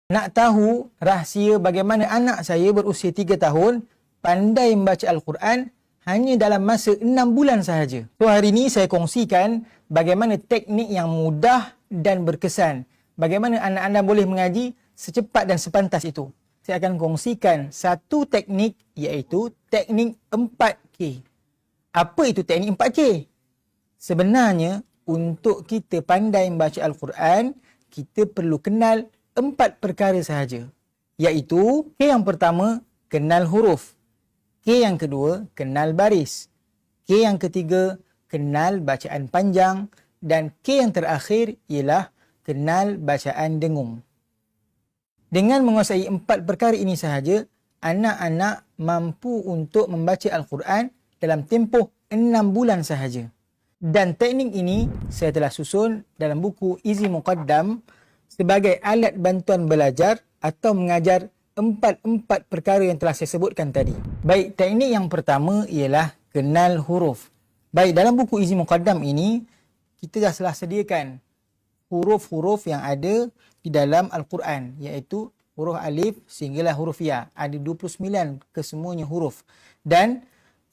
Nak tahu rahsia bagaimana anak saya berusia 3 tahun pandai membaca Al-Quran hanya dalam masa 6 bulan sahaja. So hari ini saya kongsikan bagaimana teknik yang mudah dan berkesan. Bagaimana anak anda boleh mengaji secepat dan sepantas itu. Saya akan kongsikan satu teknik, iaitu teknik 4K. Apa itu teknik 4K? Sebenarnya untuk kita pandai membaca Al-Quran, kita perlu kenal 4 perkara sahaja. Iaitu, K yang pertama, kenal huruf. K yang kedua, kenal baris. K yang ketiga, kenal bacaan panjang. Dan K yang terakhir ialah kenal bacaan dengung. Dengan menguasai 4 perkara ini sahaja, anak-anak mampu untuk membaca Al-Quran dalam tempoh 6 bulan sahaja. Dan teknik ini saya telah susun dalam buku Easy Muqaddam sebagai alat bantuan belajar atau mengajar 4 perkara yang telah saya sebutkan tadi. Baik, teknik yang pertama ialah kenal huruf. Baik, dalam buku Easy Muqaddam ini, kita dah telah sediakan huruf-huruf yang ada di dalam Al-Quran, iaitu huruf alif sehinggalah huruf ya. Ada 29 kesemuanya huruf. Dan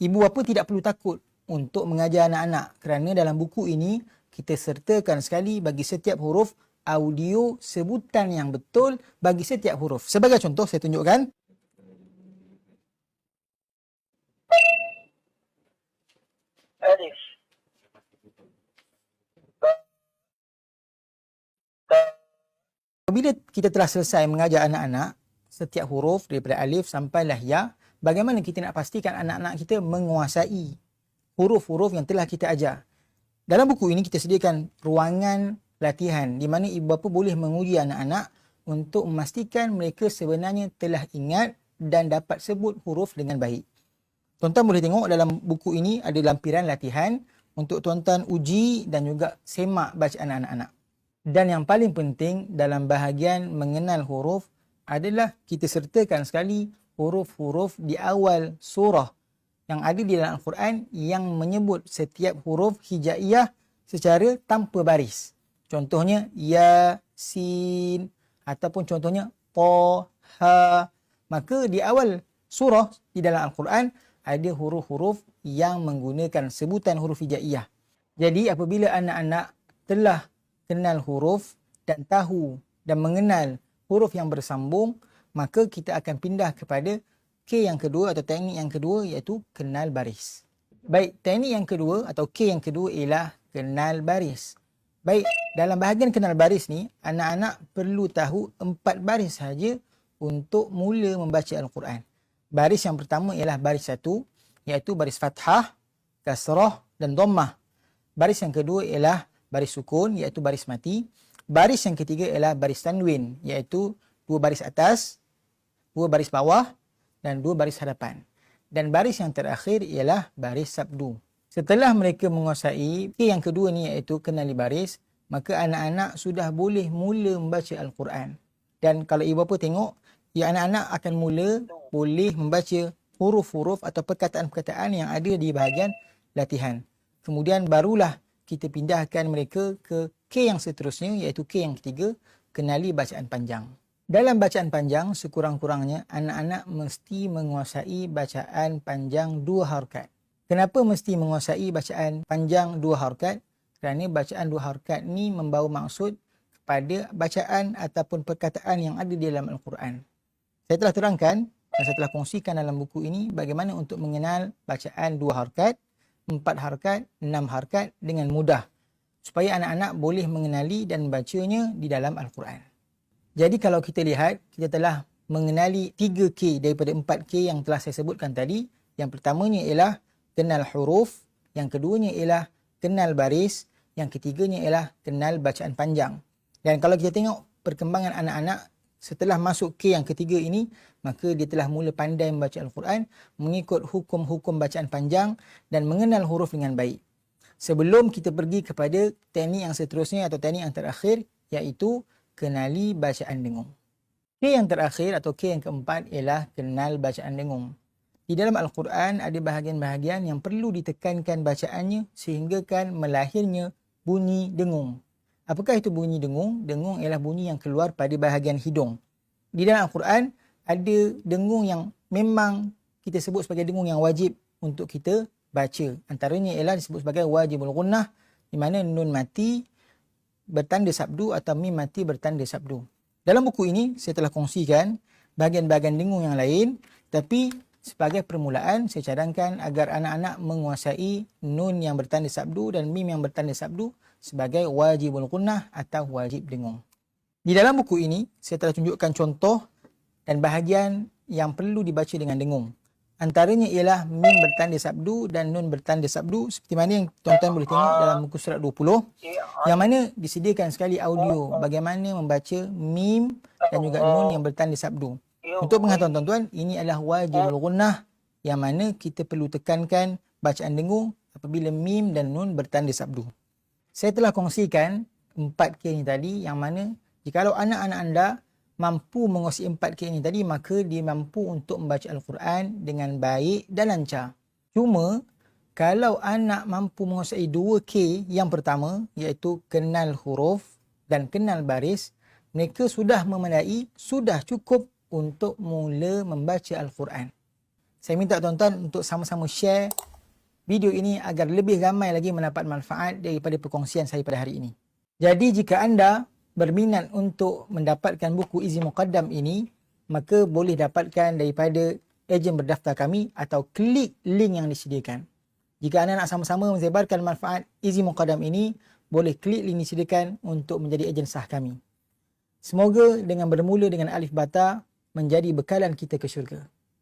ibu bapa tidak perlu takut untuk mengajar anak-anak, kerana dalam buku ini kita sertakan sekali bagi setiap huruf audio sebutan yang betul bagi setiap huruf. Sebagai contoh, saya tunjukkan. Alif. Apabila kita telah selesai mengajar anak-anak setiap huruf daripada alif sampailah ya, bagaimana kita nak pastikan anak-anak kita menguasai huruf-huruf yang telah kita ajar? Dalam buku ini kita sediakan ruangan latihan di mana ibu bapa boleh menguji anak-anak untuk memastikan mereka sebenarnya telah ingat dan dapat sebut huruf dengan baik. Tuan-tuan boleh tengok dalam buku ini ada lampiran latihan untuk tuan-tuan uji dan juga semak bacaan anak-anak. Dan yang paling penting dalam bahagian mengenal huruf adalah kita sertakan sekali huruf-huruf di awal surah yang ada di dalam Al-Quran yang menyebut setiap huruf hijaiyah secara tanpa baris. Contohnya ya, sin, ataupun contohnya ta, ha. Maka di awal surah di dalam Al-Quran ada huruf-huruf yang menggunakan sebutan huruf hijaiyah. Jadi apabila anak-anak telah kenal huruf dan tahu dan mengenal huruf yang bersambung, maka kita akan pindah kepada K yang kedua atau teknik yang kedua, iaitu kenal baris. Baik, teknik yang kedua atau K yang kedua ialah kenal baris. Baik, dalam bahagian kenal baris ni, anak-anak perlu tahu 4 baris sahaja untuk mula membaca Al-Quran. Baris yang pertama ialah baris 1, iaitu baris fathah, kasrah dan dhammah. Baris yang kedua ialah baris sukun, iaitu baris mati. Baris yang ketiga ialah baris tanwin, iaitu 2 baris atas, 2 baris bawah dan 2 baris hadapan. Dan baris yang terakhir ialah baris sabdu. Setelah mereka menguasai K yang kedua ni, iaitu kenali baris, maka anak-anak sudah boleh mula membaca Al-Quran. Dan kalau ibu bapa tengok, ya, anak-anak akan mula boleh membaca huruf-huruf atau perkataan-perkataan yang ada di bahagian latihan. Kemudian barulah kita pindahkan mereka ke K yang seterusnya, iaitu K yang ketiga, kenali bacaan panjang. Dalam bacaan panjang, sekurang-kurangnya anak-anak mesti menguasai bacaan panjang 2 harakat. Kenapa mesti menguasai bacaan panjang 2 harakat? Kerana bacaan 2 harakat ni membawa maksud kepada bacaan ataupun perkataan yang ada di dalam Al-Quran. Saya telah terangkan dan saya telah kongsikan dalam buku ini bagaimana untuk mengenal bacaan 2 harakat, 4 harakat, 6 harakat dengan mudah, supaya anak-anak boleh mengenali dan membacanya di dalam Al-Quran. Jadi kalau kita lihat, kita telah mengenali 3K daripada 4K yang telah saya sebutkan tadi. Yang pertamanya ialah kenal huruf, yang keduanya ialah kenal baris, yang ketiganya ialah kenal bacaan panjang. Dan kalau kita tengok perkembangan anak-anak setelah masuk K yang ketiga ini, maka dia telah mula pandai membaca Al-Quran, mengikut hukum-hukum bacaan panjang dan mengenal huruf dengan baik. Sebelum kita pergi kepada teknik yang seterusnya atau teknik yang terakhir, iaitu kenali bacaan dengung. K yang terakhir atau K yang keempat ialah kenal bacaan dengung. Di dalam Al-Quran ada bahagian-bahagian yang perlu ditekankan bacaannya sehinggakan melahirnya bunyi dengung. Apakah itu bunyi dengung? Dengung ialah bunyi yang keluar pada bahagian hidung. di dalam Al-Quran ada dengung yang memang kita sebut sebagai dengung yang wajib untuk kita baca. Antaranya ialah disebut sebagai wajibul gunnah, di mana nun mati bertanda sabdu atau mim mati bertanda sabdu. Dalam buku ini saya telah kongsikan bahagian-bahagian dengung yang lain, tapi sebagai permulaan saya cadangkan agar anak-anak menguasai nun yang bertanda sabdu dan mim yang bertanda sabdu sebagai wajibul gunnah atau wajib dengung. Di dalam buku ini saya telah tunjukkan contoh dan bahagian yang perlu dibaca dengan dengung. Antaranya ialah mim bertanda sabdu dan nun bertanda sabdu, seperti mana yang tuan-tuan boleh tengok dalam muka surat 20, yang mana disediakan sekali audio bagaimana membaca mim dan juga nun yang bertanda sabdu. Untuk pengetahuan tuan-tuan, ini adalah wajibul gunnah yang mana kita perlu tekankan bacaan dengung apabila mim dan nun bertanda sabdu. Saya telah kongsikan 4K ini tadi, yang mana jikalau anak-anak anda mampu menguasai 4K ini tadi, maka dia mampu untuk membaca Al-Quran dengan baik dan lancar. Cuma, kalau anak mampu menguasai 2K yang pertama, iaitu kenal huruf dan kenal baris, mereka sudah memadai, sudah cukup untuk mula membaca Al-Quran. Saya minta tuan-tuan untuk sama-sama share video ini agar lebih ramai lagi mendapat manfaat daripada perkongsian saya pada hari ini. Jadi jika anda berminat untuk mendapatkan buku Izi Muqaddam ini, maka boleh dapatkan daripada ejen berdaftar kami atau klik link yang disediakan. Jika anda nak sama-sama menyebarkan manfaat Izi Muqaddam ini, boleh klik link disediakan untuk menjadi ejen sah kami. Semoga dengan bermula dengan alif bata menjadi bekalan kita ke syurga.